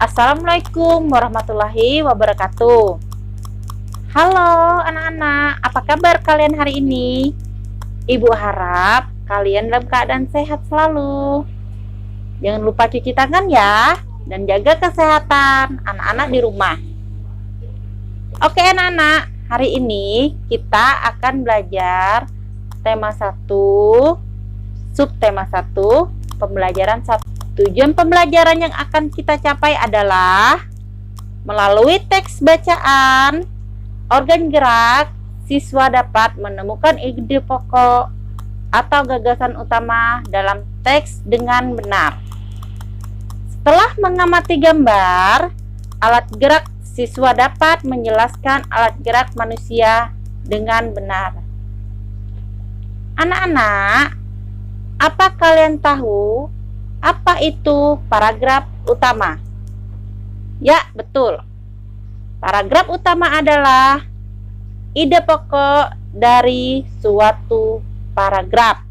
Assalamualaikum warahmatullahi wabarakatuh. Halo anak-anak, apa kabar kalian hari ini? Ibu harap kalian dalam keadaan sehat selalu. Jangan lupa cuci tangan ya, dan jaga kesehatan anak-anak di rumah. Oke anak-anak, hari ini kita akan belajar tema 1, subtema 1, pembelajaran 1. Tujuan pembelajaran yang akan kita capai adalah melalui teks bacaan, organ gerak, siswa dapat menemukan ide pokok atau gagasan utama dalam teks dengan benar. Setelah mengamati gambar, alat gerak, siswa dapat menjelaskan alat gerak manusia dengan benar. Anak-anak, apa kalian tahu apa itu paragraf utama? Ya, betul. Paragraf utama adalah ide pokok dari suatu paragraf.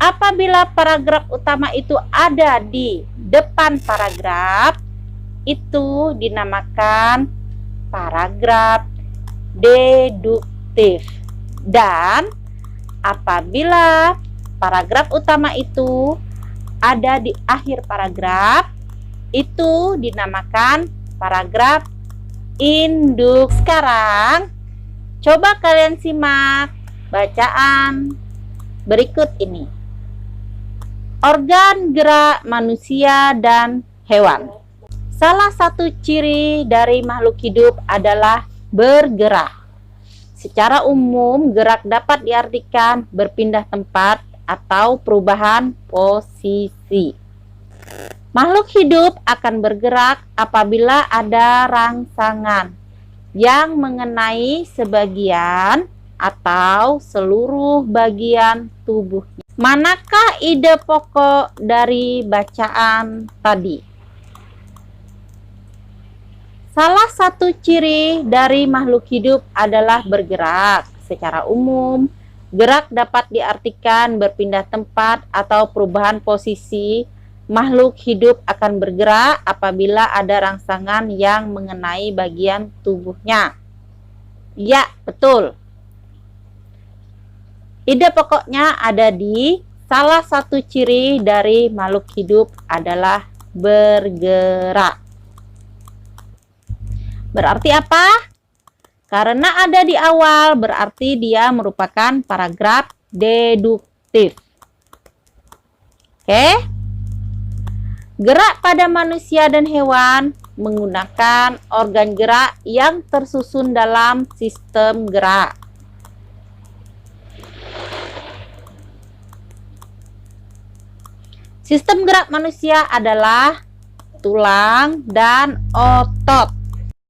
Apabila paragraf utama itu ada di depan paragraf, itu dinamakan paragraf deduktif. Dan apabila paragraf utama itu ada di akhir paragraf, itu dinamakan paragraf induk. Sekarang coba kalian simak bacaan berikut ini. Organ gerak manusia dan hewan. Salah satu ciri dari makhluk hidup adalah bergerak. Secara umum, gerak dapat diartikan berpindah tempat atau perubahan posisi. Makhluk hidup akan bergerak apabila ada rangsangan yang mengenai sebagian atau seluruh bagian tubuhnya. Manakah ide pokok dari bacaan tadi? Salah satu ciri dari makhluk hidup adalah bergerak. Secara umum, gerak dapat diartikan berpindah tempat atau perubahan posisi. Makhluk hidup akan bergerak apabila ada rangsangan yang mengenai bagian tubuhnya. Ya, betul. Ide pokoknya ada di salah satu ciri dari makhluk hidup adalah bergerak. Berarti apa? Karena ada di awal, berarti dia merupakan paragraf deduktif. Oke? Gerak pada manusia dan hewan menggunakan organ gerak yang tersusun dalam sistem gerak. Sistem gerak manusia adalah tulang dan otot.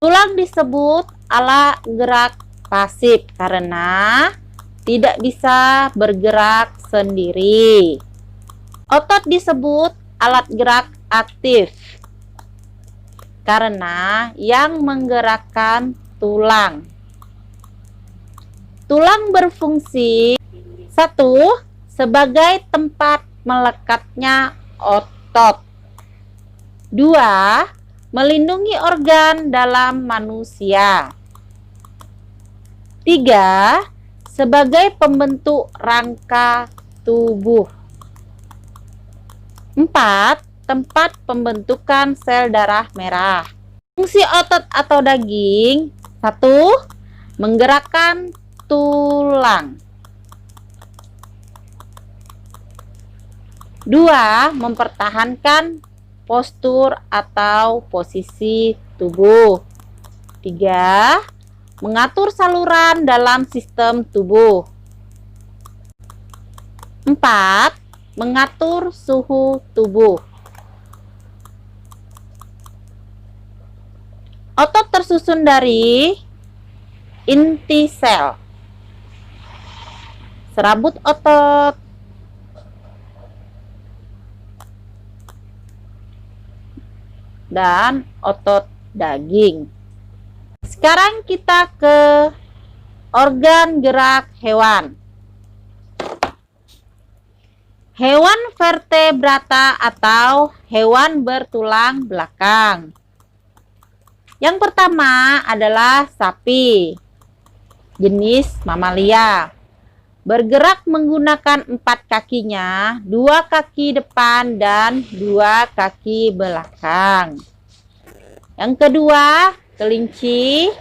Tulang disebut alat gerak pasif karena tidak bisa bergerak sendiri. Otot disebut alat gerak aktif karena yang menggerakkan tulang. Tulang berfungsi 1. Sebagai tempat melekatnya otot. 2. Melindungi organ dalam manusia. 3. Sebagai pembentuk rangka tubuh. 4. Tempat pembentukan sel darah merah. Fungsi otot atau daging. 1. Menggerakkan tulang. 2. Mempertahankan postur atau posisi tubuh. 3. Mengatur saluran dalam sistem tubuh. 4. Mengatur suhu tubuh. Otot tersusun dari inti sel, serabut otot, dan otot daging. Sekarang kita ke organ gerak hewan. Hewan vertebrata atau hewan bertulang belakang. Yang pertama adalah sapi, jenis mamalia. Bergerak menggunakan 4 kakinya, 2 kaki depan dan 2 kaki belakang. Yang kedua, kelinci.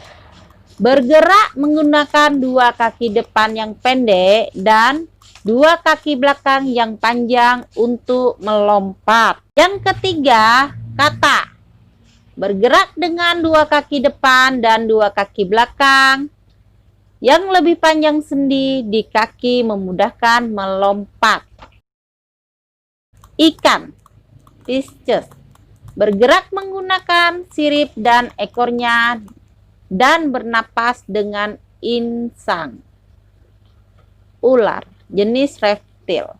Bergerak menggunakan 2 kaki depan yang pendek dan 2 kaki belakang yang panjang untuk melompat. Yang ketiga, katak. Bergerak dengan 2 kaki depan dan 2 kaki belakang yang lebih panjang sendi di kaki memudahkan melompat. Ikan, fishes. Bergerak menggunakan sirip dan ekornya dan bernapas dengan insang. Ular, jenis reptil.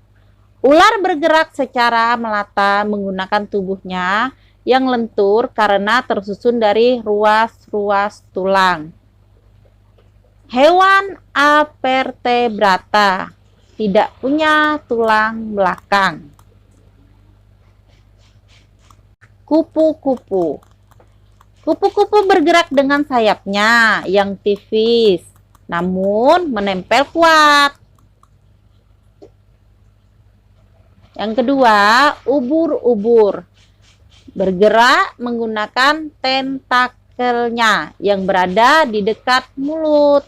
Ular bergerak secara melata menggunakan tubuhnya yang lentur karena tersusun dari ruas-ruas tulang. Hewan avertebrata, tidak punya tulang belakang. Kupu-kupu. Kupu-kupu bergerak dengan sayapnya yang tipis, namun menempel kuat. Yang kedua, ubur-ubur. Bergerak menggunakan tentakelnya yang berada di dekat mulut.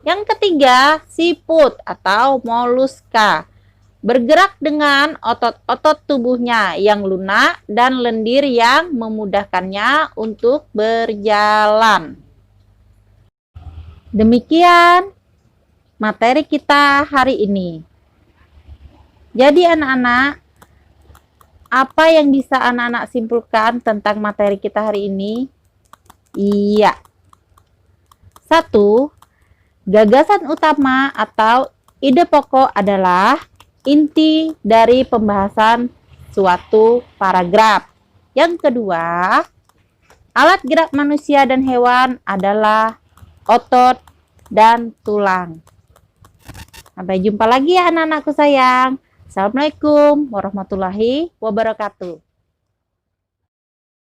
Yang ketiga, siput atau moluska. Bergerak dengan otot-otot tubuhnya yang lunak dan lendir yang memudahkannya untuk berjalan. Demikian materi kita hari ini. Jadi anak-anak, apa yang bisa anak-anak simpulkan tentang materi kita hari ini? Iya. 1. Gagasan utama atau ide pokok adalah inti dari pembahasan suatu paragraf. Yang kedua, alat gerak manusia dan hewan adalah otot dan tulang. Sampai jumpa lagi ya anak-anakku sayang. Assalamualaikum warahmatullahi wabarakatuh.